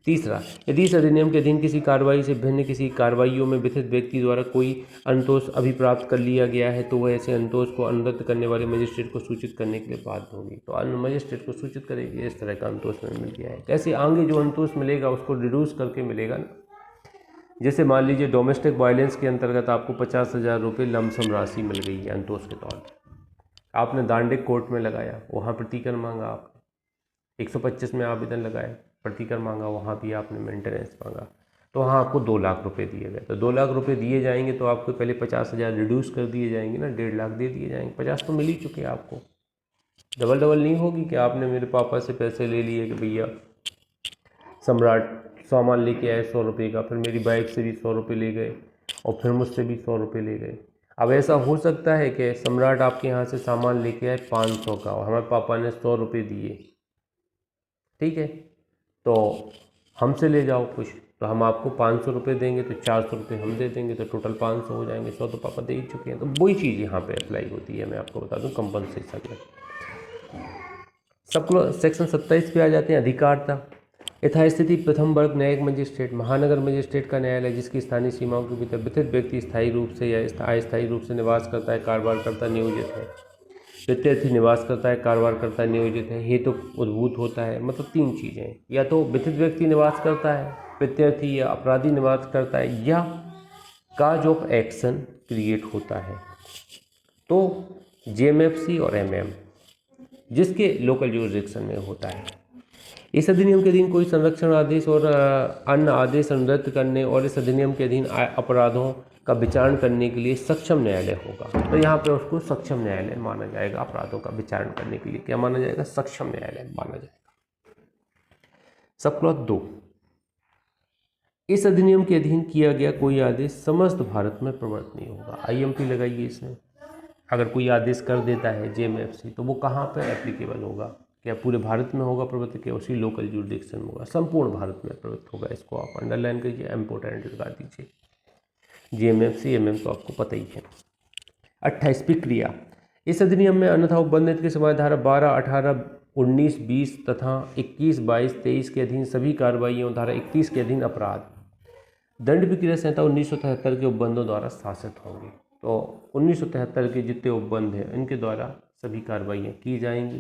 तीसरा, यदि इस अधिनियम के अधीन किसी कार्रवाई से भिन्न किसी कार्रवाइयों में विधित व्यक्ति द्वारा कोई अंतोष अभिप्राप्त कर लिया गया है तो वह ऐसे अंतोष को अनुरक्त करने वाले मजिस्ट्रेट को सूचित करने के लिए बाध्य होगी। तो अन्य मजिस्ट्रेट को सूचित करेगी इस तरह का अंतोष में मिल गया है। कैसे आगे जो अंतोष मिलेगा उसको रिड्यूस करके मिलेगा ना। जैसे मान लीजिए डोमेस्टिक वायलेंस के अंतर्गत आपको 50,000 रुपये लमसम राशि मिल गई है अंतोष के तौर पर, आपने दांडिक कोर्ट में लगाया, वहाँ प्रतिकर मांगा, आपने 125 में आवेदन लगाया, प्रतिकर मांगा, वहाँ भी आपने मेंटेनेंस मांगा, तो वहाँ आपको 2 लाख रुपए दिए गए। तो 2 लाख रुपए दिए जाएंगे तो आपको पहले 50,000 रिड्यूस कर दिए जाएंगे ना, 1.5 लाख दे दिए जाएंगे। 50 तो मिल ही चुके आपको। डबल नहीं होगी कि आपने मेरे पापा से पैसे ले लिए कि भैया सम्राट सामान लेके आए 100 रुपये का, फिर मेरी बाइक से भी 100 रुपये ले गए और फिर मुझसे भी 100 रुपये ले गए। अब ऐसा हो सकता है कि सम्राट आपके यहाँ से सामान लेके आए 500 का और हमारे पापा ने 100 रुपये दिए, ठीक है, तो हमसे ले जाओ कुछ, तो हम आपको 500 रुपये देंगे तो 400 रुपये हम दे देंगे, तो टोटल 500 हो जाएंगे। 100 तो पापा दे ही चुके हैं। तो वही चीज़ यहाँ पे अप्लाई होती है। मैं आपको बता दूँ कंपनसेशन में। सब लोग सेक्शन 27 पे आ जाते हैं। अधिकारता यथास्थिति प्रथम वर्ग न्यायिक मजिस्ट्रेट महानगर मजिस्ट्रेट का न्यायालय जिसकी स्थानीय सीमाओं के भीतर विधित व्यक्ति स्थायी रूप से या अस्थायी रूप से निवास करता है, कारोबार करता नियोजित है। प्रत्यर्थी निवास करता है, कारोबार करता नियोजित है, हेतु उद्भूत होता है। मतलब 3 चीज़ें, या तो विधित व्यक्ति निवास करता है, प्रत्यर्थी या अपराधी निवास करता है, या काज ऑफ एक्शन क्रिएट होता है। तो जेएमएफसी और एमएम जिसके लोकल जुरिसडिक्शन में होता है। इस अधिनियम के अधीन कोई संरक्षण आदेश और अन्य आदेश अनुरक्त करने और इस अधिनियम के अधीन अपराधों का विचारण करने के लिए सक्षम न्यायालय होगा। तो यहाँ पे उसको सक्षम न्यायालय माना जाएगा। अपराधों का विचारण करने के लिए क्या माना जाएगा? सक्षम न्यायालय माना जाएगा। सब क्लॉज 2, इस अधिनियम के अधीन किया गया कोई आदेश समस्त भारत में प्रवर्तनीय नहीं होगा। आईएमपी लगाइए इसमें। अगर कोई आदेश कर देता है जेएमएफसी तो वो कहाँ पर एप्लीकेबल होगा? क्या पूरे भारत में होगा प्रवृत्त, क्या उसी लोकल जुरिसडिक्शन में होगा? संपूर्ण भारत में प्रवृत्त होगा। इसको आप अंडरलाइन कीजिए, इम्पोर्टेंट लगा दीजिए। जेएमएफसी एमएम तो आपको पता ही है। 28 प्रक्रिया, इस अधिनियम में अन्यथा उपबंधित के समय धारा 12, 18, 19, 20 तथा 21, 22, 23 के अधीन सभी कार्रवाइयों, धारा 31 के अधीन अपराध दंड प्रक्रिया संहिता 1973 के उपबंधों द्वारा शासित होंगे। तो 1973 के जितने उपबंध हैं इनके द्वारा सभी कार्रवाइयाँ की जाएंगी,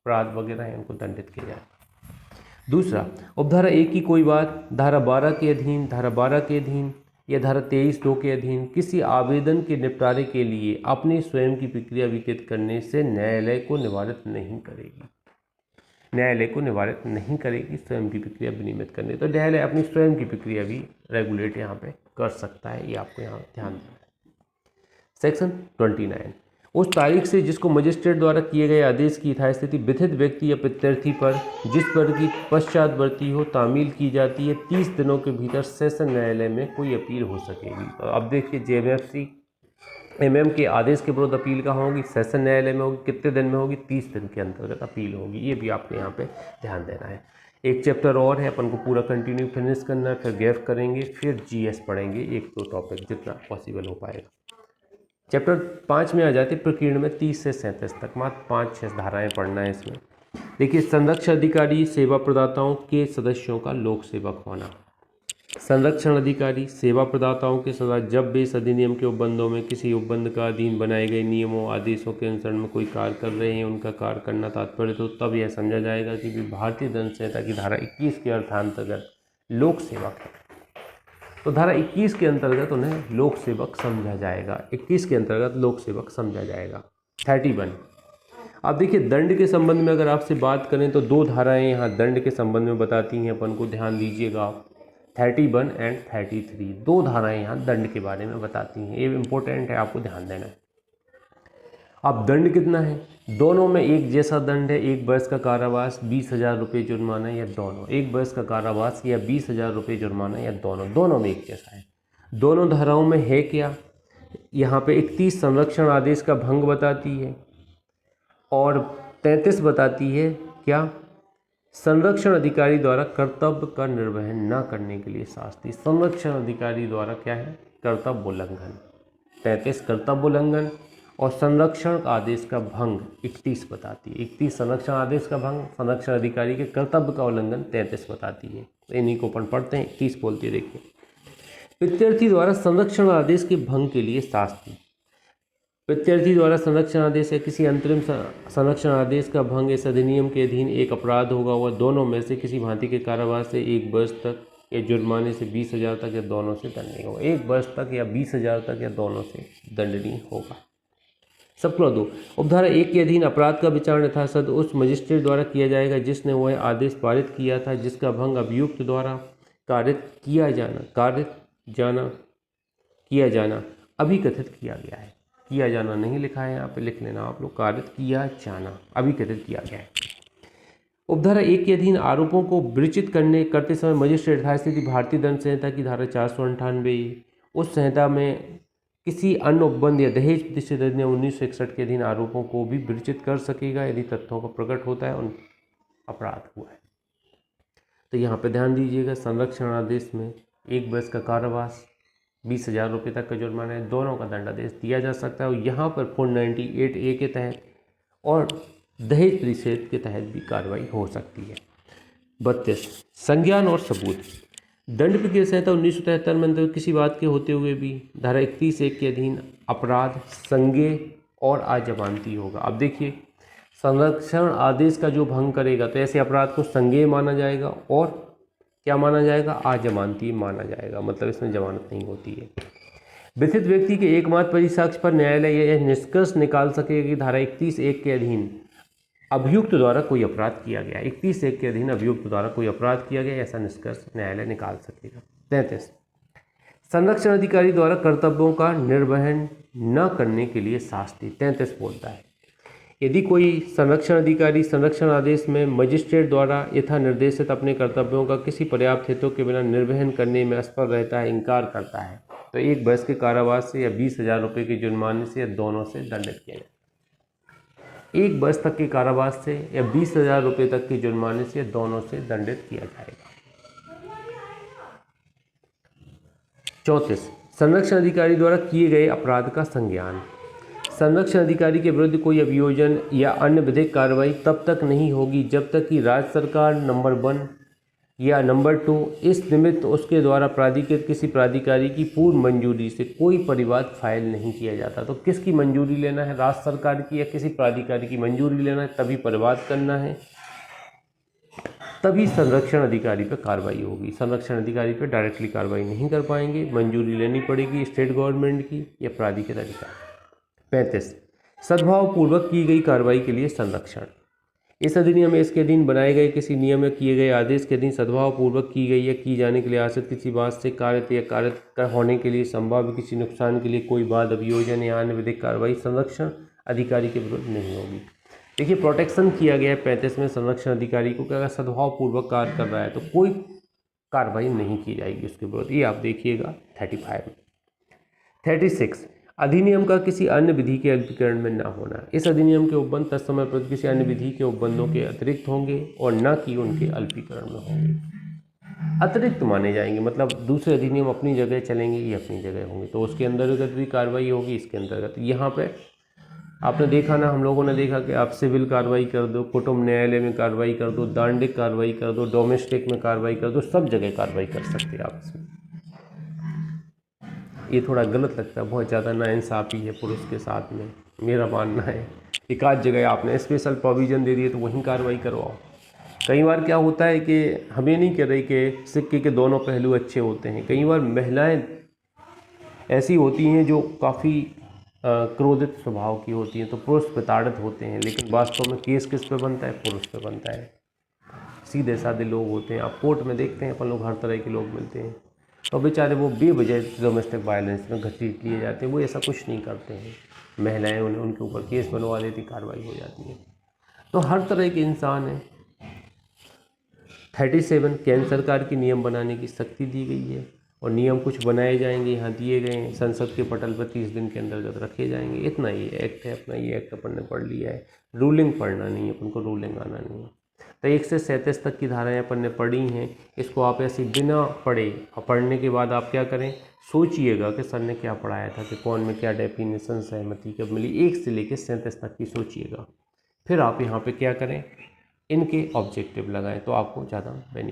अपराध वगैरह हैं उनको दंडित किया जाएगा। दूसरा, उपधारा 1 की कोई बात धारा 12 के अधीन, धारा 12 के अधीन या धारा 23(2) के अधीन किसी आवेदन के निपटारे के लिए अपनी स्वयं की प्रक्रिया विकृत करने से न्यायालय को निवारित नहीं करेगी। न्यायालय को निवारित नहीं करेगी स्वयं की प्रक्रिया विनियमित करने। तो न्यायालय अपनी स्वयं की प्रक्रिया भी रेगुलेट यहाँ पे कर सकता है, ये आपको यहाँ ध्यान देना है। सेक्शन 29, उस तारीख से जिसको मजिस्ट्रेट द्वारा किए गए आदेश की यथास्थिति विधित व्यक्ति या प्रत्यर्थी पर जिस पर की पश्चातवर्ती हो तामील की जाती है 30 दिनों के भीतर सेशन न्यायालय में कोई अपील हो सकेगी। तो अब देखिए जेएमएफसी एमएम के आदेश के विरुद्ध अपील कहाँ होगी? सेशन न्यायालय में होगी। कितने दिन में होगी? 30 दिन के अंतर्गत अपील होगी। ये भी आपको यहाँ पे ध्यान देना है। एक चैप्टर और है, अपन को पूरा कंटिन्यू फिनिश करना है, फिर गैप करेंगे, फिर जीएस पढ़ेंगे, 1-2 टॉपिक जितना पॉसिबल हो पाएगा। चैप्टर 5 में आ जाते प्रकीर्ण में 30 से 37 तक, मात्र 5-6 धाराएं पढ़ना है इसमें। देखिए, संरक्षण अधिकारी सेवा प्रदाताओं के सदस्यों का लोक सेवक होना। संरक्षण अधिकारी सेवा प्रदाताओं के सदस्य जब भी इस अधिनियम के उपबंधों में किसी उपबंध का अधीन बनाए गए नियमों आदेशों के अनुसरण में कोई कार्य कर रहे हैं, उनका कार्य करना तात्पर्य तो तब यह समझा जाएगा कि भारतीय दंड संहिता की धारा 21 के अर्थांतर्गत लोक सेवक है। तो धारा 21 के अंतर्गत उन्हें लोक सेवक समझा जाएगा। 21 के अंतर्गत लोक सेवक समझा जाएगा। 31, अब देखिए दंड के संबंध में अगर आपसे बात करें तो 2 धाराएं यहाँ दंड के संबंध में बताती हैं अपन को, ध्यान दीजिएगा आप। 31 एंड 33 2 धाराएं यहाँ दंड के बारे में बताती हैं। ये इंपॉर्टेंट है, आपको ध्यान देना है। अब दंड कितना है? दोनों में एक जैसा दंड है। 1 वर्ष का कारावास, 20,000 रुपये जुर्माना, या दोनों 1 वर्ष का कारावास या 20,000 रुपये जुर्माना, या दोनों में एक जैसा है। दोनों धाराओं में है क्या? यहाँ पे 31 संरक्षण आदेश का भंग बताती है और 33 बताती है क्या, संरक्षण अधिकारी द्वारा कर्तव्य का निर्वहन न करने के लिए शास्ति। संरक्षण अधिकारी द्वारा क्या है, कर्तव्य उल्लंघन। 33 कर्तव्य उल्लंघन और संरक्षण आदेश का भंग 31 बताती है। 31 संरक्षण आदेश का भंग, संरक्षण अधिकारी के कर्तव्य का उल्लंघन 33 बताती है। इन्हीं को अपन पढ़ते हैं। 31 बोलती है, देखिए, प्रत्यर्थी द्वारा संरक्षण आदेश के भंग के लिए शास्ति। प्रत्यर्थी द्वारा संरक्षण आदेश या किसी अंतरिम संरक्षण आदेश का भंग इस अधिनियम के अधीन एक अपराध होगा और दोनों में से किसी भांति के कारावास से 1 वर्ष तक या जुर्माने से 20,000 तक या दोनों से दंडनीय होगा। 1 वर्ष तक या 20,000 तक या दोनों से दंडनीय होगा। सबक्लॉज 2, उपधारा 1 के अधीन अपराध का विचारण यथासद उस मजिस्ट्रेट द्वारा किया जाएगा जिसने वह आदेश पारित किया था जिसका भंग अभियुक्त द्वारा किया जाना अभिकथित किया गया है। किया जाना नहीं लिखा है, यहाँ पे लिख लेना आप लोग, कारित किया जाना अभिकथित किया गया है। उपधारा 1 के अधीन आरोपों को विरचित करते समय मजिस्ट्रेट यथास्थिति भारतीय दंड संहिता की धारा 498 उस संहिता में किसी अन्य उपबंध या दहेज प्रतिषेध अधिनियम 1961 के अधीन आरोपों को भी विरचित कर सकेगा यदि तथ्यों का प्रकट होता है और अपराध हुआ है। तो यहाँ पे ध्यान दीजिएगा, संरक्षण आदेश में 1 वर्ष का कारावास, 20,000 रुपये तक का जुर्माना है, दोनों का दंडादेश दिया जा सकता है। और यहाँ पर 498A के तहत और दहेज प्रतिषेध के तहत भी कार्रवाई हो सकती है। 32 संज्ञान और सबूत। दंड प्रक्रिया संहिता 1973 में अंतर्गत किसी बात के होते हुए भी धारा 31(1) के अधीन अपराध संज्ञेय और अजमानती होगा। अब देखिए, संरक्षण आदेश का जो भंग करेगा तो ऐसे अपराध को संज्ञेय माना जाएगा और क्या माना जाएगा, अजमानती माना जाएगा, मतलब इसमें जमानत नहीं होती है। विथित व्यक्ति के एकमात्र परिसाक्ष्य पर न्यायालय यह निष्कर्ष निकाल सकेगा कि धारा 31(1) के अधीन अभियुक्त द्वारा कोई अपराध किया गया। 31(1) के अधीन अभियुक्त द्वारा कोई अपराध किया गया, ऐसा निष्कर्ष न्यायालय निकाल सकेगा। 33 संरक्षण अधिकारी द्वारा कर्तव्यों का निर्वहन न करने के लिए शास्ति। 33 बोलता है यदि कोई संरक्षण अधिकारी संरक्षण आदेश में मजिस्ट्रेट द्वारा यथा निर्देशित अपने कर्तव्यों का किसी पर्याप्त हेतु के बिना निर्वहन करने में असफल रहता है, इनकार करता है, तो 1 वर्ष के कारावास से या 20,000 रुपये के जुर्माने से या दोनों से दंडित किया जाए। 1 वर्ष तक के कारावास से या 20,000 रुपये तक के जुर्माने से या दोनों से दंडित किया जाएगा। 34 संरक्षण अधिकारी द्वारा किए गए अपराध का संज्ञान। संरक्षण अधिकारी के विरुद्ध कोई अभियोजन या अन्य विधिक कार्रवाई तब तक नहीं होगी जब तक कि राज्य सरकार नंबर 1 या नंबर 2 इस निमित्त उसके द्वारा प्राधिकृत किसी प्राधिकारी की पूर्व मंजूरी से कोई परिवाद फाइल नहीं किया जाता। तो किसकी मंजूरी लेना है, राज्य सरकार की या किसी प्राधिकारी की मंजूरी लेना है, तभी परिवाद करना है, तभी संरक्षण अधिकारी पर कार्रवाई होगी। संरक्षण अधिकारी पर डायरेक्टली कार्रवाई नहीं कर पाएंगे, मंजूरी लेनी पड़ेगी स्टेट गवर्नमेंट की या प्राधिकृत अधिकारी। 35 सद्भावपूर्वक की गई कार्रवाई के लिए संरक्षण। इस अधिनियम में इसके अधीन बनाए गए किसी नियम या किए गए आदेश के अधीन सद्भावपूर्वक की गई या की जाने के लिए आश्रित किसी बात से कारित या कारित होने के लिए संभाव्य किसी नुकसान के लिए कोई बात अभियोजन या अन्य विधिक कार्रवाई संरक्षण अधिकारी के विरुद्ध नहीं होगी। देखिए, प्रोटेक्शन किया गया है 35 में संरक्षण अधिकारी को, अगर सद्भावपूर्वक कार्य कर रहा है तो कोई कार्रवाई नहीं की जाएगी उसके विरुद्ध। ये आप देखिएगा 35 में। 36 अधिनियम का किसी अन्य विधि के अल्पीकरण में न होना। इस अधिनियम के उपबंध तत्समय प्रति किसी अन्य विधि के उपबंधों के अतिरिक्त होंगे और न कि उनके अल्पीकरण में होंगे। अतिरिक्त माने जाएंगे, मतलब दूसरे अधिनियम अपनी जगह चलेंगे, ये अपनी जगह होंगे, तो उसके अंतर्गत भी कार्रवाई होगी इसके अंतर्गत। यहाँ पे आपने देखा ना, हम लोगों ने देखा कि आप सिविल कार्रवाई कर दो, कुटुंब न्यायालय में कार्रवाई कर दो, दांडिक कार्रवाई कर दो, डोमेस्टिक में कार्रवाई कर दो, सब जगह कार्रवाई कर सकते हैं आप इसमें। ये थोड़ा गलत लगता है, बहुत ज़्यादा नाइंसाफ़ी है पुरुष के साथ में, मेरा मानना है। एक आध जगह आपने स्पेशल प्रोविज़न दे दिए तो वहीं कार्रवाई करवाओ। कई बार क्या होता है कि हमें नहीं कह रही कि सिक्के के दोनों पहलू अच्छे होते हैं। कई बार महिलाएं ऐसी होती हैं जो काफ़ी क्रोधित स्वभाव की होती हैं, तो पुरुष प्रताड़ित होते हैं, लेकिन वास्तव में केस किस पे बनता है, पुरुष पे बनता है। सीधे साधे लोग होते हैं, आप कोर्ट में देखते हैं अपन लोग, हर तरह के लोग मिलते हैं, तो बेचारे वो बेवजह डोमेस्टिक वायलेंस में घसीट लिए जाते हैं। वो ऐसा कुछ नहीं करते हैं, महिलाएं उनके ऊपर केस बनवा देती, कार्रवाई हो जाती है। तो हर तरह के इंसान है। 37 केंद्र सरकार की नियम बनाने की शक्ति दी गई है और नियम कुछ बनाए जाएंगे, यहाँ दिए गए हैं, संसद के पटल पर 30 दिन के अंतर्गत रखे जाएंगे। इतना ही एक्ट है अपना, ये एक्ट अपन ने पढ़ लिया है। रूलिंग पढ़ना नहीं है अपन को, रूलिंग आना नहीं है। तो 1 से 37 तक की धाराएं अपन ने पढ़ी हैं। इसको आप ऐसे बिना पढ़े, पढ़ने के बाद आप क्या करें, सोचिएगा कि सर ने क्या पढ़ाया था, कि कौन में क्या डेफिनेशन सहमति कब मिली, 1 से लेकर 37 तक की सोचिएगा। फिर आप यहाँ पे क्या करें, इनके ऑब्जेक्टिव लगाएं तो आपको ज़्यादा बेनिफिट